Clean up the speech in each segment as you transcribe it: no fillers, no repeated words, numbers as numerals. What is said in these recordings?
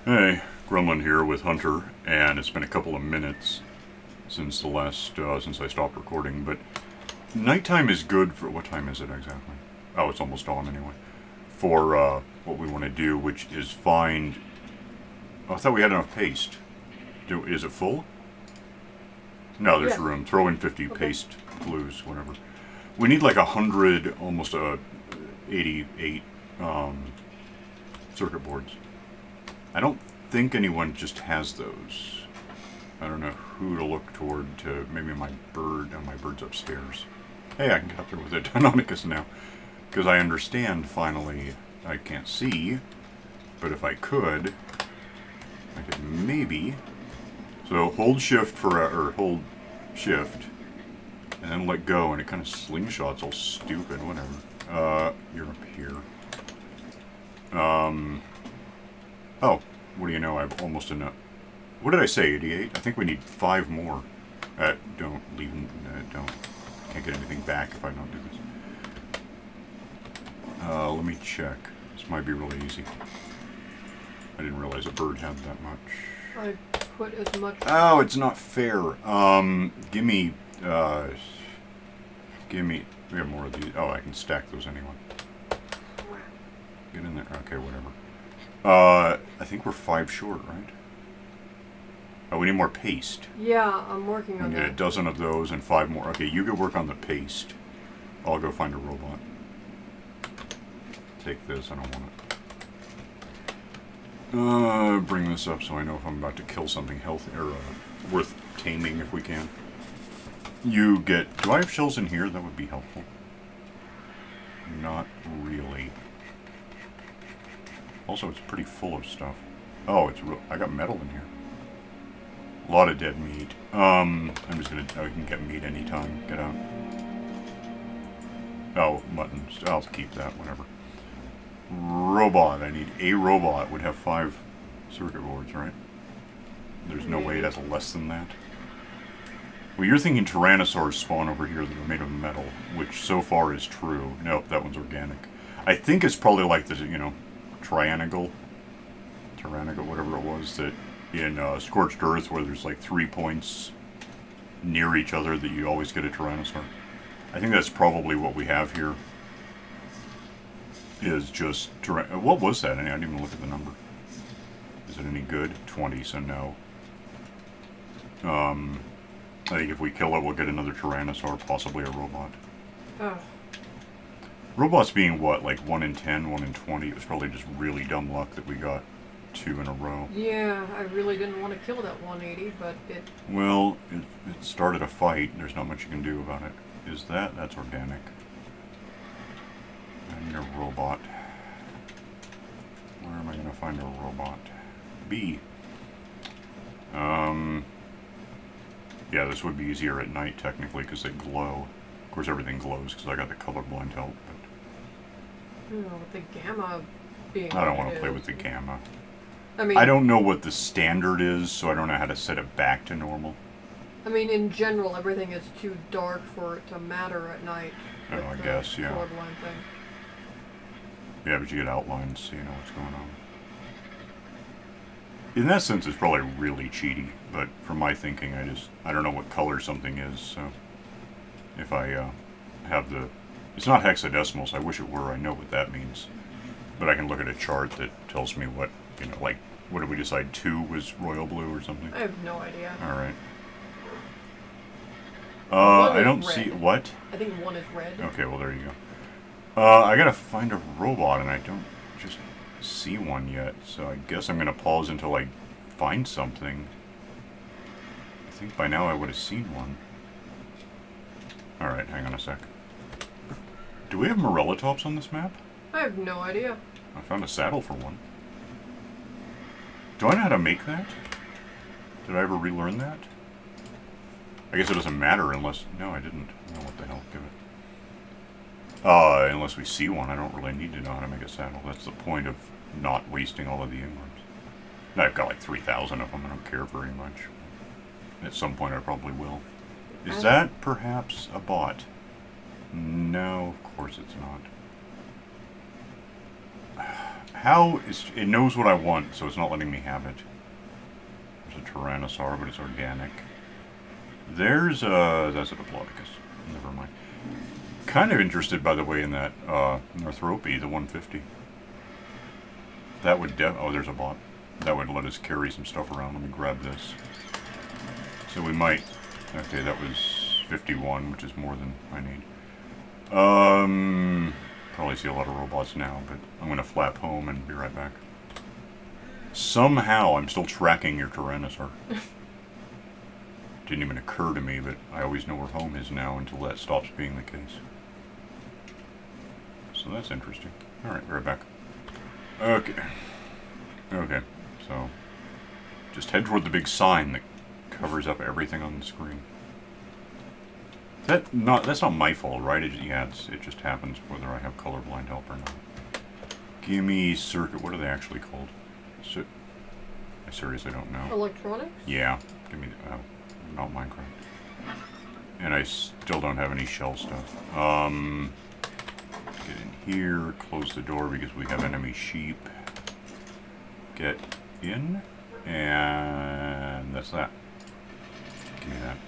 Hey, Gremlin here with Hunter, and it's been a couple of minutes since the last, since I stopped recording, but nighttime is good for, what time is it exactly? Oh, it's almost dawn anyway. For, what we want to do, which is find, oh, I thought we had enough paste. Is it full? No, there's Yeah. room. Throw in 50 Okay. paste glues, whatever. We need like 100, almost 88, circuit boards. I don't think anyone just has those. I don't know who to look toward to. Maybe my bird. Oh, my bird's upstairs. Hey, I can get up there with a deinonychus now. Because I understand, finally, I can't see. But if I could maybe. So hold shift for, or hold shift. And then let go, and it kind of slingshots all stupid, whatever. You're up here. Oh, what do you know? I've almost enough. What did I say, 88? I think we need 5 more. Don't leave. Don't. Can't get anything back if I don't do this. Let me check. This might be really easy. I didn't realize a bird had that much. I put as much. Oh, it's not fair. Give me. We have more of these. Oh, I can stack those anyway. Get in there. Okay, whatever. I think we're 5 short, right? Oh, we need more paste. Yeah, I'm working We on need a that. dozen of those and 5 more. Okay, you go work on the paste. I'll go find a robot. Take this, I don't want it. Bring this up so I know if I'm about to kill something healthy or worth taming if we can. You get. Do I have shells in here? That would be helpful. Not really. Also, it's pretty full of stuff. Oh, it's real. I got metal in here. A lot of dead meat. I'm just gonna. Oh, you can get meat anytime. Get out. Oh, mutton. I'll keep that. Whatever. Robot. I need a robot. Would have 5 circuit boards, right? There's no way it has less than that. Well, you're thinking tyrannosaurs spawn over here that are made of metal, which so far is true. Nope, that one's organic. I think it's probably like the, tyrannical, whatever it was, that in Scorched Earth, where there's like 3 points near each other that you always get a tyrannosaur. I think that's probably what we have here. Is just what was that? I didn't even look at the number. Is it any good? 20, so no. I think if we kill it, we'll get another tyrannosaur, possibly a robot. Oh. Robots being what, like 1 in 10, 1 in 20? It was probably just really dumb luck that we got 2 in a row. Yeah, I really didn't want to kill that 180, but it. Well, it started a fight. There's not much you can do about it. Is that? That's organic. I need a robot. Where am I going to find a robot? B. Yeah, this would be easier at night, technically, because they glow. Of course, everything glows, because I got the colorblind help, but With the gamma being. I don't want to play with the gamma. I mean, I don't know what the standard is, so I don't know how to set it back to normal. I mean, in general, everything is too dark for it to matter at night. Oh, with I the guess, yeah. colorblind thing. Yeah, but you get outlines, so you know what's going on. In that sense, it's probably really cheaty, but for my thinking, I don't know what color something is, so if I have the... It's not hexadecimal, so I wish it were. I know what that means. But I can look at a chart that tells me what, like, what did we decide? 2 was royal blue or something? I have no idea. Alright. One I is don't red. see... What? I think one is red. Okay, well, there you go. I gotta find a robot, and I don't just see one yet, so I guess I'm gonna pause until I find something. I think by now I would have seen one. Alright, hang on a sec. Do we have Morellatops on this map? I have no idea. I found a saddle for one. Do I know how to make that? Did I ever relearn that? I guess it doesn't matter unless... No, I didn't. I don't know what the hell. Give it. Unless we see one, I don't really need to know how to make a saddle. That's the point of not wasting all of the ingots. I've got like 3,000 of them. I don't care very much. At some point I probably will. Is that perhaps a bot? No, of course it's not. How is it knows what I want, so it's not letting me have it. There's a Tyrannosaur, but it's organic. There's that's a Diplodocus. Never mind. Kind of interested, by the way, in that Northropy, the 150. That would oh, there's a bot. That would let us carry some stuff around. Let me grab this. So we might. Okay, that was 51, which is more than I need. Probably see a lot of robots now, but I'm gonna flap home and be right back. Somehow I'm still tracking your Tyrannosaur. Didn't even occur to me, but I always know where home is now until that stops being the case. So that's interesting. Alright, be right back. Okay. Okay, so just head toward the big sign that covers up everything on the screen. That's not my fault, right? It just happens whether I have colorblind help or not. Gimme circuit. What are they actually called? I seriously don't know. Electronics? Yeah. Give me not Minecraft. And I still don't have any shell stuff. Get in here. Close the door because we have enemy sheep. Get in, and that's that. Give me that.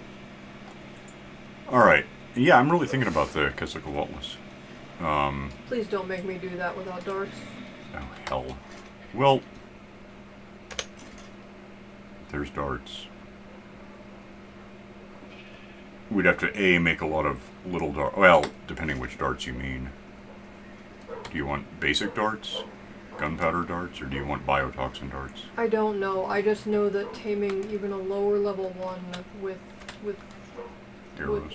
Alright, yeah, I'm really thinking about the Quetzalcoatlus. Please don't make me do that without darts. Oh, hell. Well, there's darts. We'd have to, A, make a lot of little darts. Well, depending which darts you mean. Do you want basic darts? Gunpowder darts, or do you want biotoxin darts? I don't know. I just know that taming even a lower level one with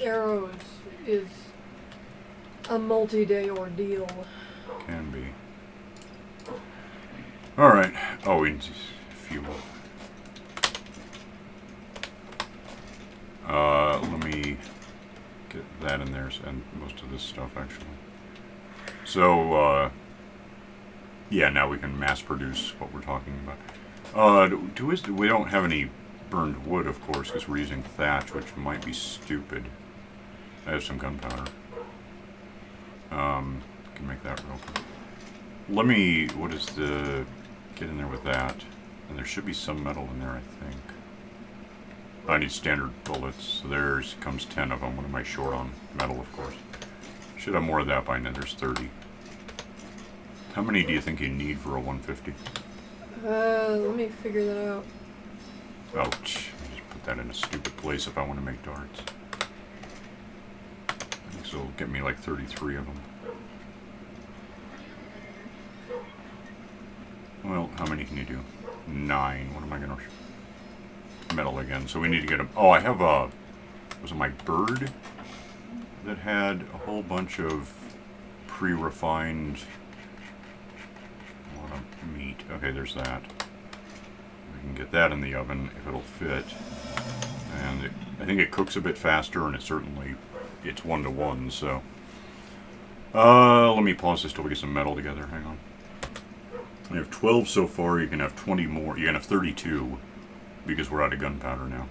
arrows is a multi-day ordeal. Can be. Alright. Oh, we need fuel. Let me get that in there, and most of this stuff, actually. So, yeah, now we can mass produce what we're talking about. We don't have any burned wood, of course, because we're using thatch, which might be stupid. I have some gunpowder. Can make that real quick. Let me, get in there with that. And there should be some metal in there, I think. I need standard bullets, so comes 10 of them. What am I short on? Metal, of course. Should have more of that by now. There's 30. How many do you think you need for a 150? Let me figure that out. Ouch. Just put that in a stupid place if I want to make darts. This will get me like 33 of them. Well, how many can you do? 9. What am I going to... Metal again. So we need to get them... Oh, I have a... Was it my bird? That had a whole bunch of pre-refined... meat. Okay, there's that. We can get that in the oven if it'll fit. And I think it cooks a bit faster, and it's 1-to-1, so... let me pause this till we get some metal together. Hang on. We have 12 so far. You can have 20 more. You can have 32, because we're out of gunpowder now.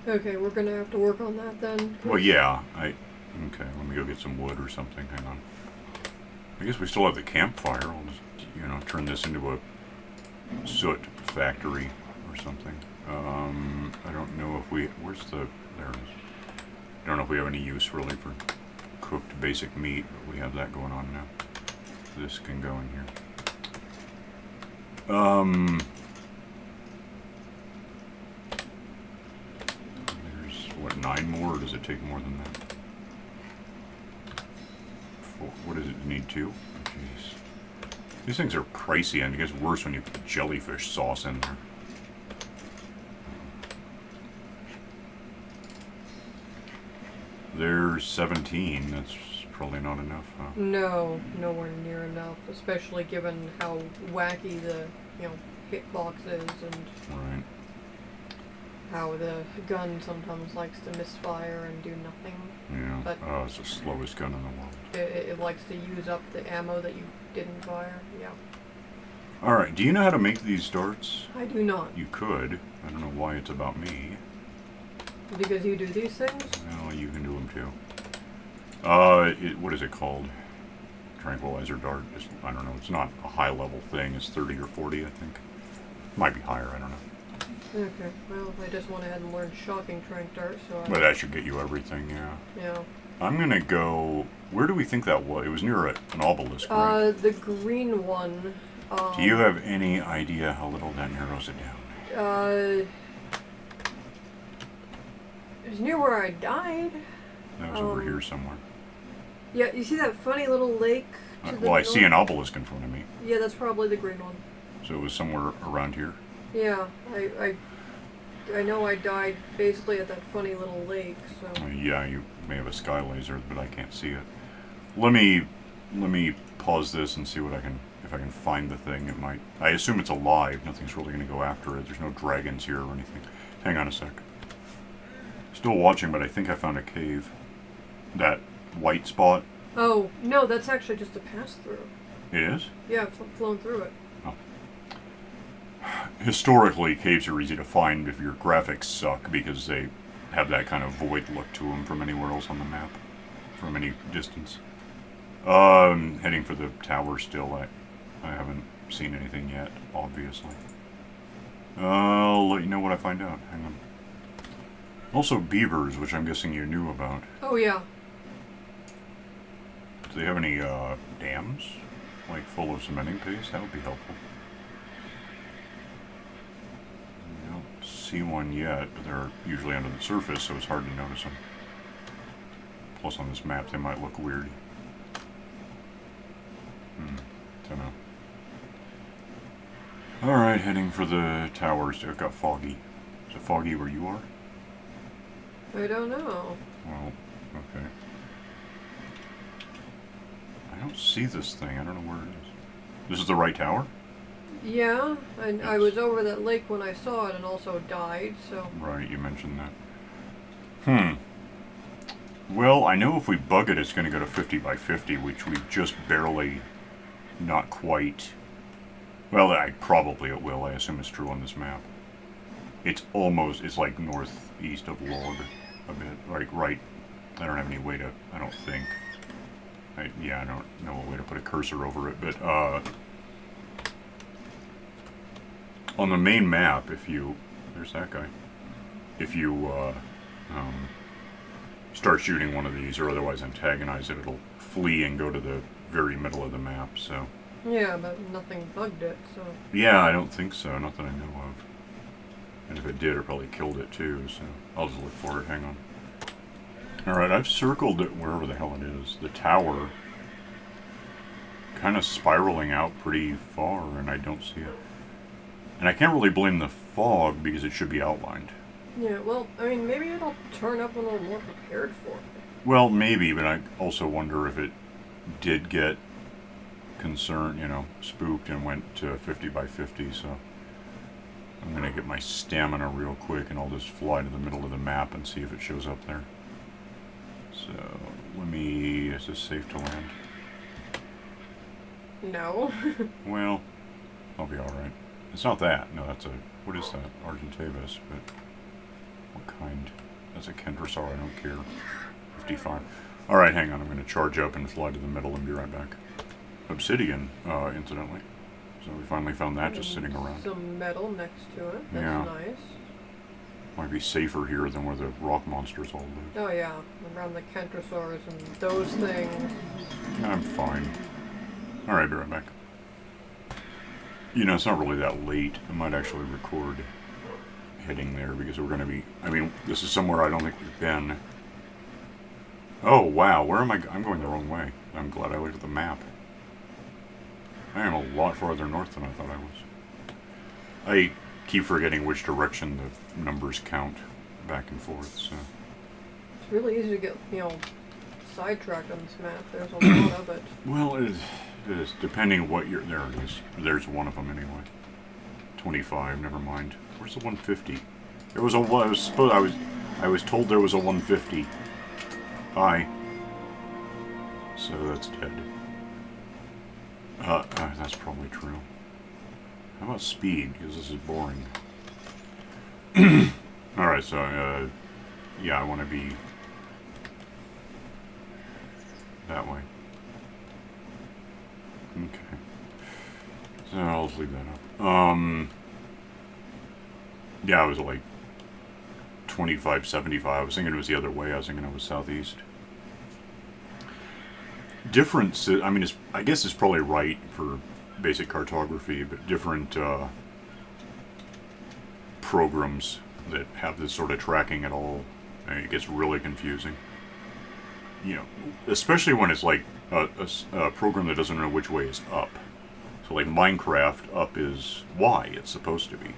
Okay, we're gonna have to work on that then. Well, yeah. Okay, let me go get some wood or something. Hang on. I guess we still have the campfire. I'll just, turn this into a soot factory or something. I don't know if we... There it is. I don't know if we have any use really for cooked basic meat, but we have that going on now. This can go in here. There's, what, 9 more, or does it take more than that? 4, what does it need, 2? Oh, jeez. These things are pricey, and it gets worse when you put jellyfish sauce in there. There's 17. That's probably not enough, huh? No, nowhere near enough, especially given how wacky the, hitbox is and Right. how the gun sometimes likes to misfire and do nothing. Yeah. But it's the slowest gun in the world. It likes to use up the ammo that you didn't fire. Yeah. Alright, do you know how to make these darts? I do not. You could. I don't know why it's about me. Because you do these things? Well, you can do them too. What is it called? tranquilizer dart. Just, I don't know. It's not a high level thing. It's 30 or 40, I think. Might be higher. I don't know. Okay. Well, I just went ahead and learned shocking trank dart, so. But that should get you everything. Yeah. Yeah. I'm gonna go. Where do we think that was? It was near an obelisk, right? The green one. Do you have any idea how little that narrows it down? It was near where I died. That was over here somewhere. Yeah, you see that funny little lake to the Well, I north? see an obelisk in front of me. Yeah, that's probably the green one. So it was somewhere around here. Yeah, I know I died basically at that funny little lake, so. Yeah, you may have a sky laser, but I can't see it. Let me pause this and see what if I can find the thing. It might. I assume it's alive. Nothing's really going to go after it. There's no dragons here or anything. Hang on a sec. Still watching, but I think I found a cave. That white spot. Oh, no, that's actually just a pass-through. It is? Yeah, I've flown through it. Oh. Historically, caves are easy to find if your graphics suck because they have that kind of void look to them from anywhere else on the map, from any distance. Heading for the tower still. I haven't seen anything yet, obviously. I'll let you know what I find out. Hang on. Also beavers, which I'm guessing you knew about. Oh, yeah. Do they have any dams? Like full of cementing paste? That would be helpful. I don't see one yet, but they're usually under the surface, so it's hard to notice them. Plus on this map they might look weird. Don't know. Alright, heading for the towers. It got foggy. Is it foggy where you are? I don't know. Well, okay. I don't see this thing. I don't know where it is. This is the right tower? Yeah, and Yes. I was over that lake when I saw it and also died, so. Right, you mentioned that. Well, I know if we bug it, it's going to go to 50 by 50, which we just barely, not quite. Well, probably it will. I assume it's true on this map. It's like northeast of Log a bit. Like, right. I don't have any way to, I don't think. I don't know a way to put a cursor over it, but, on the main map, there's that guy. If you, start shooting one of these or otherwise antagonize it, it'll flee and go to the very middle of the map, so. Yeah, but nothing bugged it, so. Yeah, I don't think so, not that I know of. And if it did, it probably killed it too, so I'll just look for it, hang on. Alright, I've circled it wherever the hell it is. The tower, kind of spiraling out pretty far, and I don't see it. And I can't really blame the fog because it should be outlined. Yeah, well, I mean, maybe it'll turn up when we're more prepared for it. Well, maybe, but I also wonder if it did get concerned, spooked and went to 50 by 50, so I'm going to get my stamina real quick and I'll just fly to the middle of the map and see if it shows up there. So, is this safe to land? No. Well, I'll be alright. It's not that. No, what is that? Argentavis, but what kind? That's a Kentrosaur, I don't care. 55. Alright, hang on, I'm going to charge up and fly to the middle and be right back. Obsidian, incidentally. So we finally found that just sitting around. Some metal next to it. That's Yeah. nice. Might be safer here than where the rock monsters all live. Oh yeah, around the Kentrosaurs and those things. I'm fine. Alright, be right back. It's not really that late. I might actually record heading there because we're going to be... this is somewhere I don't think we've been. Oh, wow. Where am I? I'm going the wrong way. I'm glad I looked at the map. I am a lot farther north than I thought I was. I keep forgetting which direction the numbers count back and forth, so... It's really easy to get, sidetracked on this map. There's a lot of it. Well, it is. Depending what you're... There it is. There's one of them anyway. 25, never mind. Where's the 150? There was I was told there was a 150. Bye. So that's dead. That's probably true. How about speed? Because this is boring. Alright, so, yeah, I want to be that way. Okay. So I'll just leave that up. Yeah, I was like 25-75. I was thinking it was the other way. I was thinking it was southeast. Different, I mean, I guess it's probably right for basic cartography, but different programs that have this sort of tracking at all, I mean, it gets really confusing. You know, especially when it's like a program that doesn't know which way is up. So like Minecraft, up is Y, it's supposed to be,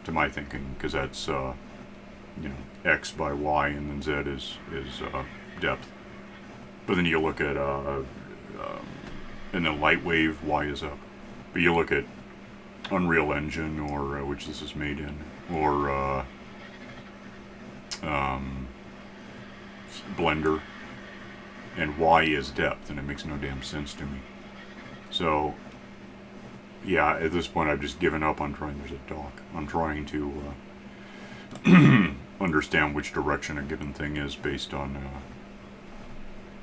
to my thinking, because that's, you know, X by Y, and then Z is depth. But then you look at, and then Lightwave, Y is up. But you look at Unreal Engine, or which this is made in, or Blender, and Y is depth, and it makes no damn sense to me. So, yeah, at this point I've just given up on trying, there's a dock, I'm trying to understand which direction a given thing is based on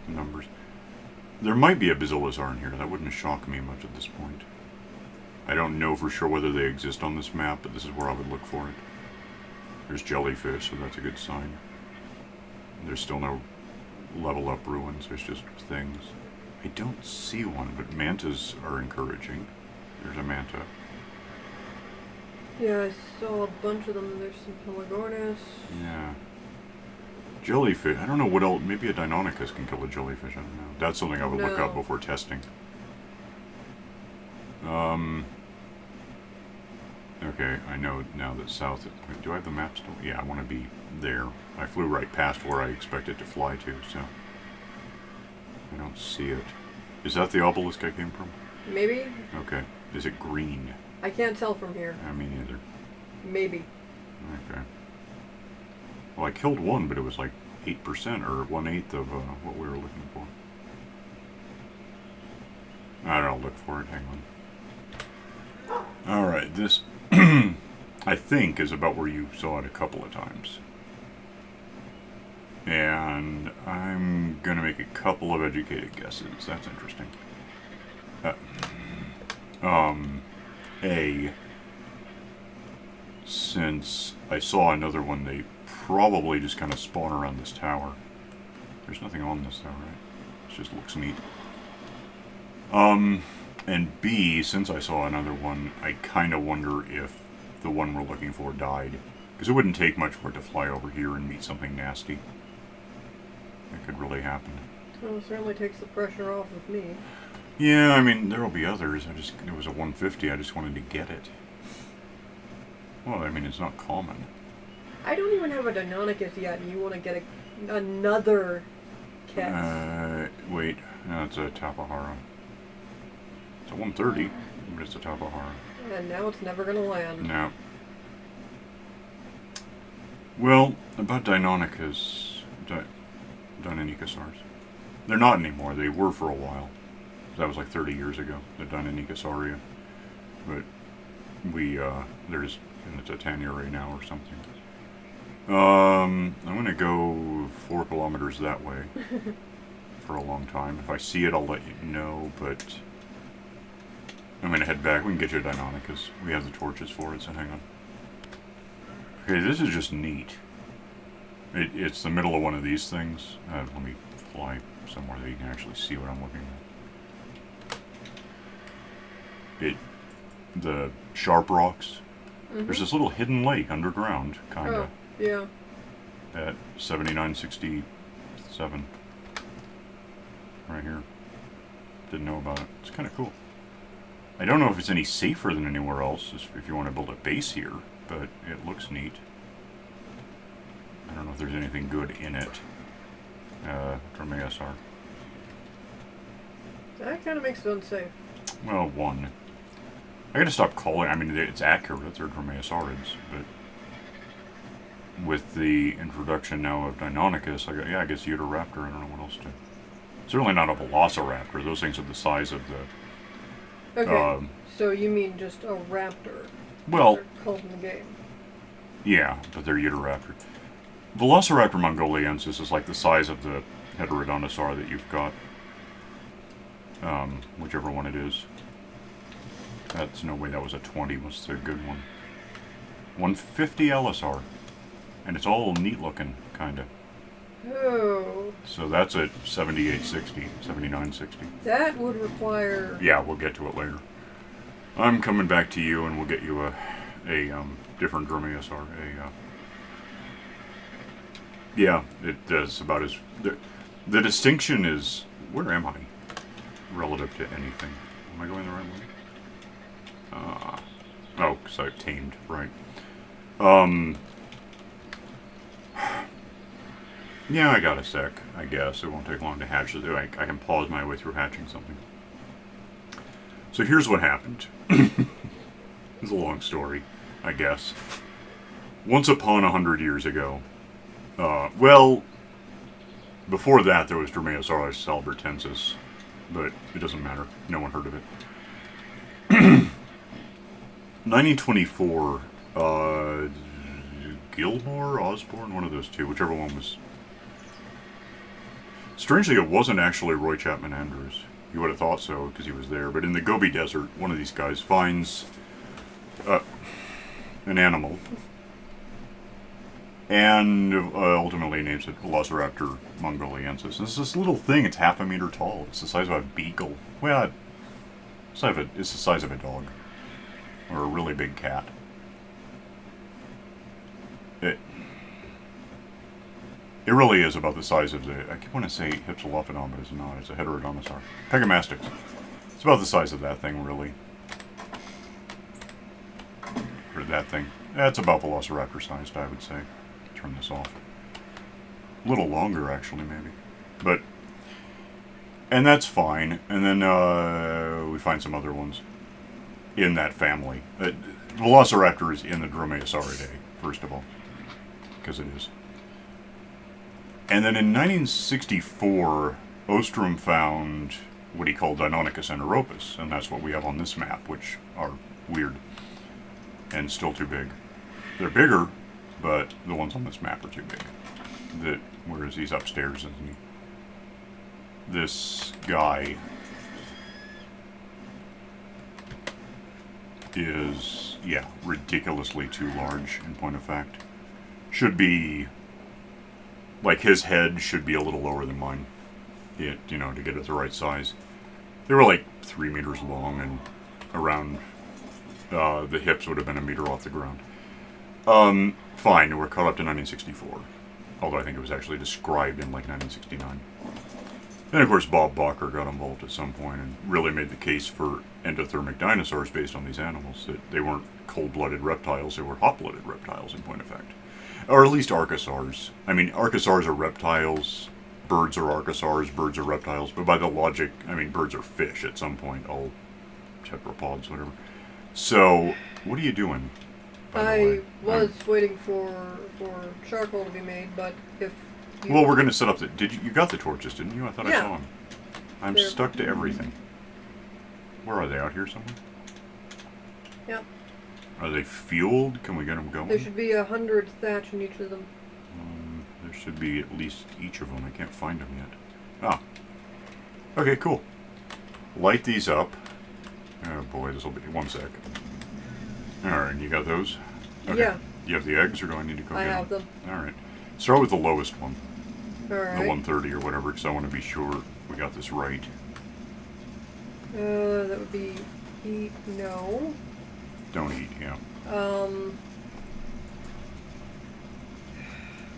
numbers. There might be a Basilosaur in here. That wouldn't shock me much at this point. I don't know for sure whether they exist on this map, but this is where I would look for it. There's jellyfish, so that's a good sign. There's still no level up ruins. There's just things. I don't see one, but mantas are encouraging. There's a manta. Yeah, I saw a bunch of them. There's some Pelagornis. Yeah. Jellyfish. I don't know what else. Maybe a deinonychus can kill a jellyfish. I don't know. That's something I would look up before testing. Okay, I know now that south. Wait, do I have the map still? Yeah, I want to be there. I flew right past where I expected to fly to, so I don't see it. Is that the obelisk I came from? Maybe. Okay. Is it green? I can't tell from here. Me neither. Maybe. Okay. Well, I killed one, but it was like 8% or 1/8 of what we were looking for. I don't know, look for it. Hang on. Alright, this I think is about where you saw it a couple of times. And I'm going to make a couple of educated guesses. That's interesting. Since I saw another one, they probably just kind of spawn around this tower. There's nothing on this though, right? It just looks neat. And B, since I saw another one, I kind of wonder if the one we're looking for died. Because it wouldn't take much for it to fly over here and meet something nasty. That could really happen. Well, it certainly takes the pressure off of me. Yeah, I mean, there'll be others. It was a 150, I just wanted to get it. Well, I mean, it's not common. I don't even have a deinonychus yet, and you want to get another cat. Wait. No, it's a Tapahara. It's a 130, but it's a Tapahara. And now it's never going to land. No. Well, about deinonychus... deinonychosaurs. They're not anymore. They were for a while. That was like 30 years ago, the deinonychosauria. But they're just in the Titania right now or something. I'm going to go 4 kilometers that way for a long time. If I see it, I'll let you know, but I'm going to head back. We can get you a deinonychus. We have the torches for it, so hang on. Okay, this is just neat. It's the middle of one of these things. Let me fly somewhere that you can actually see what I'm looking at. The sharp rocks. Mm-hmm. There's this little hidden lake underground, kind of. Oh, yeah. At 7967. Right here. Didn't know about it. It's kind of cool. I don't know if it's any safer than anywhere else, if you want to build a base here, but it looks neat. I don't know if there's anything good in it. Dromaeosaur. That kind of makes it unsafe. Well, one. I gotta stop calling, I mean, it's accurate, they're Dromaeosaurids, but with the introduction now of Deinonychus, I guess Utahraptor, I don't know what else to. Certainly not a Velociraptor, those things are the size of the... Okay, so you mean just a raptor? Well... They're called in the game. Yeah, but they're Utahraptor. Velociraptor mongoliensis is like the size of the Heterodontosaur that you've got. whichever one it is. That's no way that was a 20. Was the good one? 150 LSR, and it's all neat looking, kinda. Oh. So that's at 7860, 7960. That would require. Yeah, we'll get to it later. I'm coming back to you, and we'll get you a different Dromaeosaur. Yeah, it does about as the distinction is, where am I relative to anything? Am I going the right way? Oh, because I've tamed, right. Yeah, I got a sec, I guess. It won't take long to hatch it. I can pause my way through hatching something. So here's what happened. It's a long story, I guess. Once upon 100 years ago, well, before that there was Dromaeosaurus salbertensis, but it doesn't matter. No one heard of it. 1924, Gilmore, Osborne, one of those two, whichever one was. Strangely, it wasn't actually Roy Chapman Andrews. You would have thought so because he was there. But in the Gobi Desert, one of these guys finds an animal and ultimately names it Velociraptor mongoliensis. And it's this little thing. It's half a meter tall. It's the size of a beagle. Well, it's the size of a dog or a really big cat. It really is about the size of the, I want to say Hypsilophodon, but it's not. It's a Heterodontosaur. Pegamastix. It's about the size of that thing, really. Or that thing. That's about Velociraptor sized, I would say. Turn this off. A little longer, actually, maybe. But, and that's fine. And then we find some other ones in that family. Velociraptor is in the Dromaeosauridae, first of all. Because it is. And then in 1964, Ostrom found what he called deinonychus and Europus, and that's what we have on this map, which are weird and still too big. They're bigger, but the ones on this map are too big. Whereas he's upstairs, isn't he? This guy is, yeah, ridiculously too large, in point of fact. Should be, like, his head should be a little lower than mine, to get it the right size. They were like 3 meters long, and around the hips would have been a meter off the ground. Fine, we're caught up to 1964. Although I think it was actually described in like 1969. Then of course Bob Bacher got involved at some point and really made the case for endothermic dinosaurs based on these animals. That they weren't cold-blooded reptiles, they were hot-blooded reptiles, in point of fact. Or at least archosaurs. I mean, archosaurs are reptiles, birds are archosaurs, birds are reptiles, but by the logic, I mean, birds are fish at some point, all tetrapods, whatever. So, what are you doing? I was waiting for charcoal to be made, but if you... Well, we're going to set up the... You got the torches, didn't you? I thought I saw them. I'm They're... stuck to everything. Where are they? Out here somewhere? Yep. Are they fueled? Can we get them going? There should be 100 thatch in each of them. There should be at least each of them. I can't find them yet. Ah. Okay, cool. Light these up. Oh boy, this will be... One sec. Alright, you got those? Okay. Yeah. You have the eggs, or do I need to go I get have them. Alright. Start with the lowest one. Alright. The 130 or whatever, because I want to be sure we got this right. That would be... eat... no. Don't eat, yeah.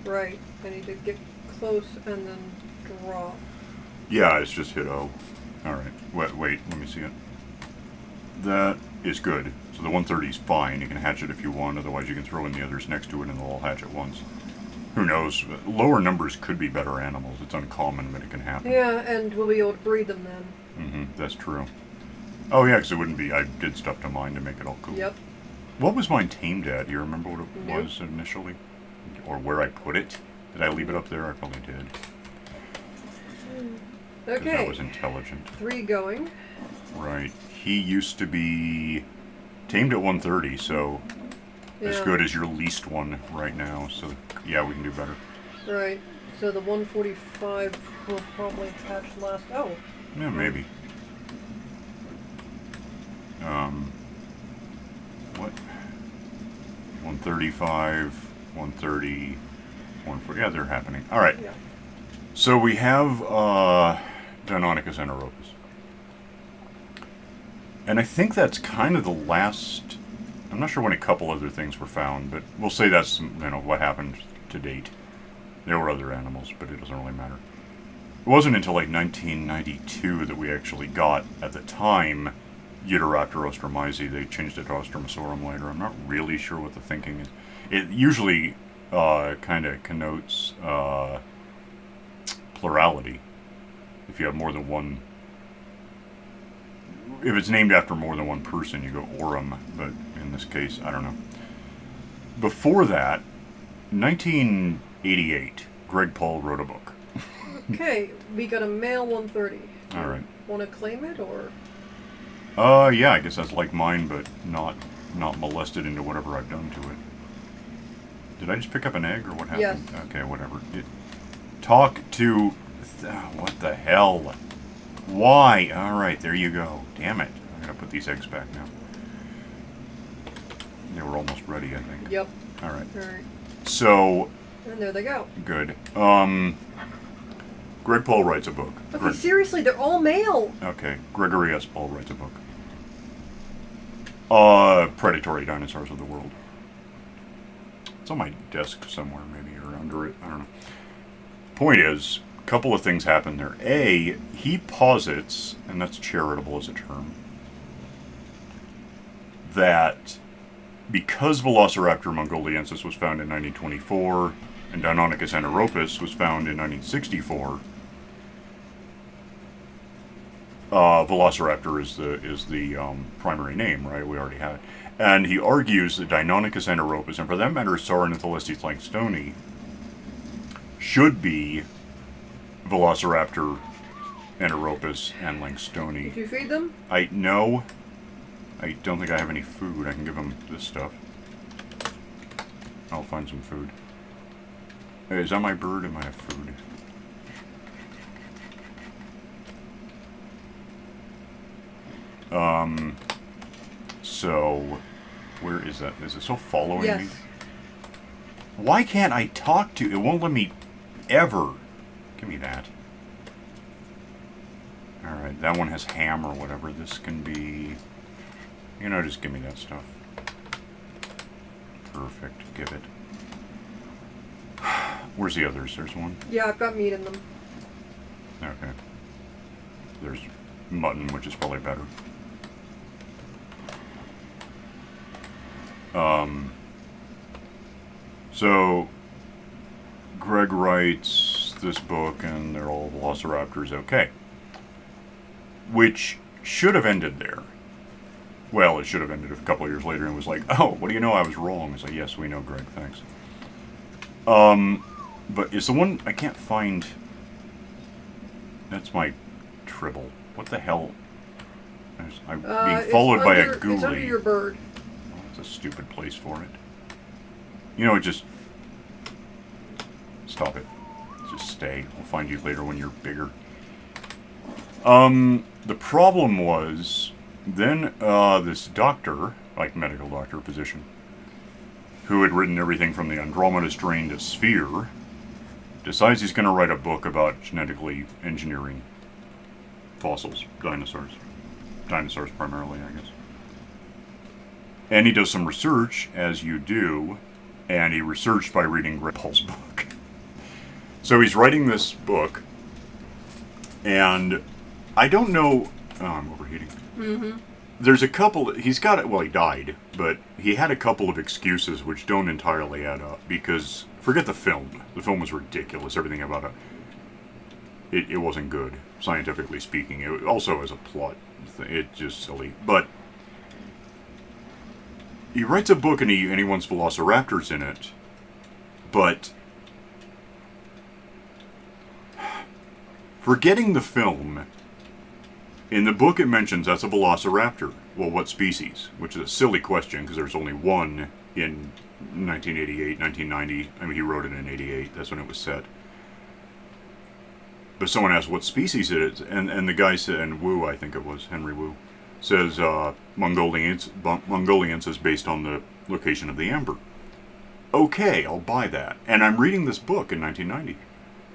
Right. I need to get close and then drop. Yeah, it's just hit O. Alright. Wait, let me see it. That is good. So the 130 is fine. You can hatch it if you want, otherwise you can throw in the others next to it and they'll all hatch at once. Who knows? Lower numbers could be better animals. It's uncommon, but it can happen. Yeah, and we'll be able to breed them then. That's true. Oh yeah, because it wouldn't be... I did stuff to mine to make it all cool. Yep. What was mine tamed at? Do you remember what it was initially? Or where I put it? Did I leave it up there? I probably did. Okay. That was intelligent. 3 going. Right. He used to be tamed at 130, so as good as your least one right now. So yeah, we can do better. Right. So the 145 will probably hatch last. Oh. Yeah, maybe. What? 135, 130, 140. Yeah, they're happening. All right. Yeah. So we have deinonychus anaeropus. And I think that's kind of the last. I'm not sure when a couple other things were found, but we'll say that's what happened to date. There were other animals, but it doesn't really matter. It wasn't until like 1992 that we actually got, at the time, Utahraptor ostromyces. They changed it to Ostromysorum later. I'm not really sure what the thinking is. It usually kind of connotes plurality. If you have more than one, if it's named after more than one person, you go orum. But in this case, I don't know. Before that, 1988, Greg Paul wrote a book. Okay, we got a male 130. All right. Want to claim it, or? Yeah, I guess that's like mine, but not molested into whatever I've done to it. Did I just pick up an egg, or what happened? Yes. Okay, whatever. Talk to... what the hell? Why? Alright, there you go. Damn it. I'm gonna put these eggs back now. They were almost ready, I think. Yep. Alright. Alright. So... And there they go. Good. Greg Paul writes a book. Okay, seriously, they're all male. Okay, Gregory S. Paul writes a book. Predatory Dinosaurs of the World. It's on my desk somewhere, maybe, or under it. I don't know. Point is, a couple of things happen there. A, he posits, and that's charitable as a term, that because Velociraptor mongoliensis was found in 1924 and Deinonychus anaeropus was found in 1964, Velociraptor is the primary name, right? We already had it. And he argues that Deinonychus anaeropus, and for that matter, Sauronatholestes langstoni, should be Velociraptor anaeropus and langstoni. Did you feed them? No. I don't think I have any food. I can give them this stuff. I'll find some food. Hey, is that my bird? Am I have food? So, where is that? Is it still following me? Yes. Why can't I talk to... It won't let me ever. Give me that. Alright, that one has ham or whatever. This can be... just give me that stuff. Perfect. Give it. Where's the others? There's one? Yeah, I've got meat in them. Okay. There's mutton, which is probably better. So, Greg writes this book, and they're all Velociraptors, okay. Which should have ended there. Well, it should have ended a couple of years later, and was like, oh, what do you know, I was wrong. It's like, yes, we know, Greg, thanks. But it's the one I can't find. That's my tribble. What the hell? I'm being followed by a ghoulie. It's under your bird. Oh, that's a stupid place for it. Just... Stop it. Just stay. We'll find you later when you're bigger. The problem was, then this doctor, like medical doctor, physician, who had written everything from the Andromeda strain to Sphere, decides he's going to write a book about genetically engineering fossils, dinosaurs. Dinosaurs primarily, I guess. And he does some research, as you do, and he researched by reading Greg Paul's book. So he's writing this book, and I don't know... Oh, I'm overheating. Mm-hmm. There's a couple... He's got it... Well, he died, but he had a couple of excuses which don't entirely add up, because... Forget the film. The film was ridiculous. Everything about it... It wasn't good, scientifically speaking. It also as a plot. It's just silly. But... He writes a book and he wants Velociraptors in it, but... Forgetting the film, in the book it mentions that's a Velociraptor. Well, what species? Which is a silly question, because there's only one in 1988, 1990. I mean, he wrote it in 88. That's when it was set. But someone asked what species it is, and the guy said, and Wu, I think it was, Henry Wu, says Mongolians is based on the location of the amber. Okay, I'll buy that. And I'm reading this book in 1990.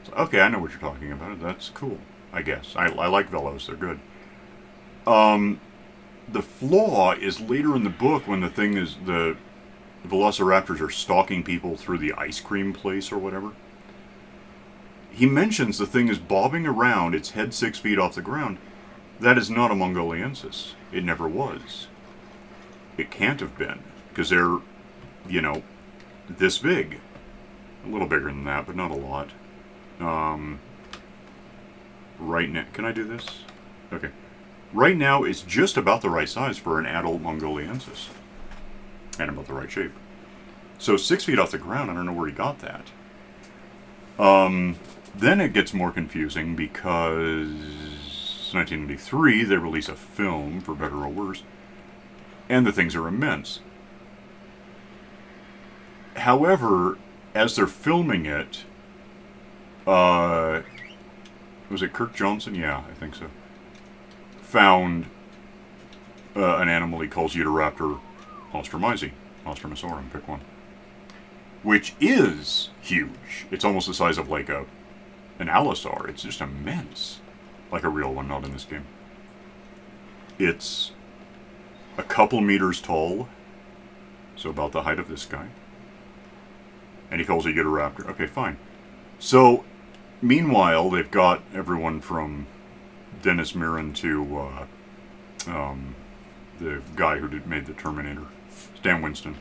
So, okay, I know what you're talking about. That's cool, I guess. I like Velos. They're good. The flaw is later in the book when the thing is the Velociraptors are stalking people through the ice cream place or whatever. He mentions the thing is bobbing around, its head 6 feet off the ground. That is not a Mongoliensis. It never was. It can't have been, because they're, this big. A little bigger than that, but not a lot. Right now, can I do this? Okay. Right now, it's just about the right size for an adult Mongoliensis. And about the right shape. So 6 feet off the ground, I don't know where he got that. Then it gets more confusing because 1993 they release a film, for better or worse, and the things are immense. However, as they're filming it, was it Kirk Johnson? Yeah, I think so. Found an animal he calls Utahraptor Ostromisorum, pick one. Which is huge. It's almost the size of like an allosaur. It's just immense. Like a real one, not in this game. It's a couple meters tall. So about the height of this guy. And he calls it Utahraptor. Okay, fine. So, meanwhile, they've got everyone from Dennis Mirren to the guy who made the Terminator, Stan Winston,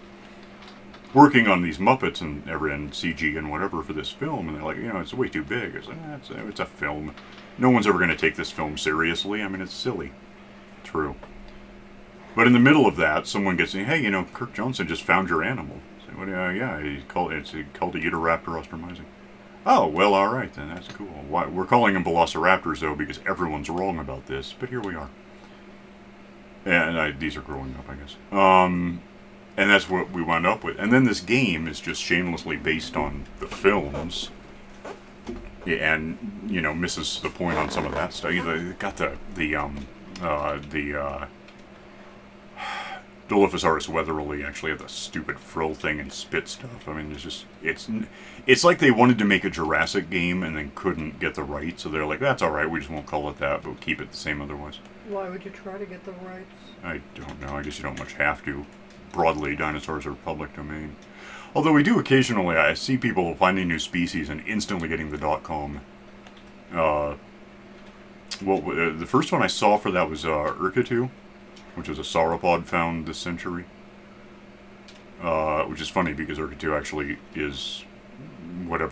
working on these Muppets and CG and whatever for this film, and they're like, it's way too big. It's like, it's a film. No one's ever going to take this film seriously. I mean, it's silly. True. But in the middle of that, someone gets saying, hey, Kirk Johnson just found your animal. So, yeah, he called it Utahraptor Ostromisorum. Oh, well, all right, then. That's cool. We're calling them Velociraptors, though, because everyone's wrong about this, but here we are. And these are growing up, I guess. And that's what we wound up with. And then this game is just shamelessly based on the films. And, misses the point on some of that stuff. They got the Dilophosaurus weatherly actually had the stupid frill thing and spit stuff. I mean, it's like they wanted to make a Jurassic game and then couldn't get the rights, so they're like, that's alright, we just won't call it that, but we'll keep it the same otherwise. Why would you try to get the rights? I don't know, I guess you don't much have to. Broadly, dinosaurs are public domain. Although we do occasionally, I see people finding new species and instantly getting the .com. The first one I saw for that was Urkitu, which was a sauropod found this century. Which is funny because Urkitu actually is where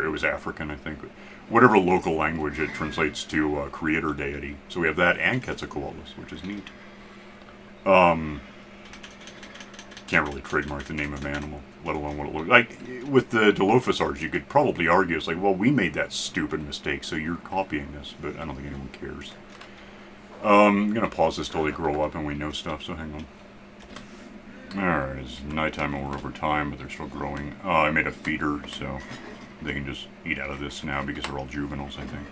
it was African, I think. Whatever local language it translates to creator deity. So we have that and Quetzalcoatlus, which is neat. Can't really trademark the name of an animal, let alone what it looks like. With the Dilophosaurs, you could probably argue, it's like, well, we made that stupid mistake, so you're copying this, but I don't think anyone cares. I'm going to pause this till they grow up and we know stuff, so hang on. Alright, it's nighttime and we're over time, but they're still growing. I made a feeder, so they can just eat out of this now because they're all juveniles, I think.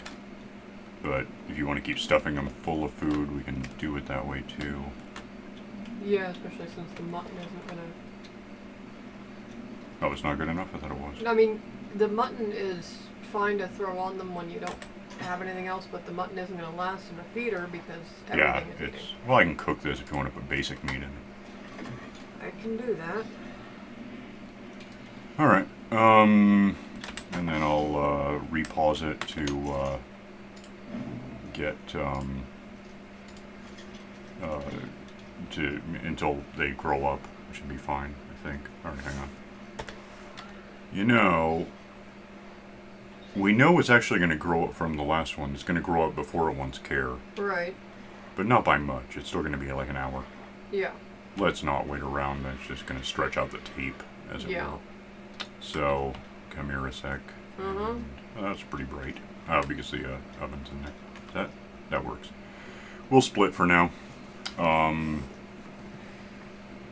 But if you want to keep stuffing them full of food, we can do it that way too. Yeah, especially since the mutton isn't gonna... Oh, it's not good enough? I thought it was. I mean, the mutton is fine to throw on them when you don't have anything else, but the mutton isn't gonna last in a feeder because everything is eating. Well, I can cook this if you want to put basic meat in it. I can do that. Alright, and then I'll repause it to get until they grow up, which should be fine, I think. Alright, hang on. We know it's actually going to grow up from the last one. It's going to grow up before it wants care. Right. But not by much. It's still going to be like an hour. Yeah. Let's not wait around. That's just going to stretch out the tape, as it were. So, come here a sec. That's pretty bright. Because the oven's in there. That works. We'll split for now.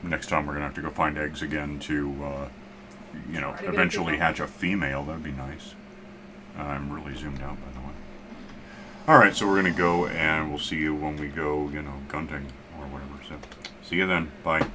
Next time we're going to have to go find eggs again to, eventually hatch a female. That'd be nice. I'm really zoomed out, by the way. Alright, so we're going to go and we'll see you when we go, gunting or whatever. So, see you then. Bye.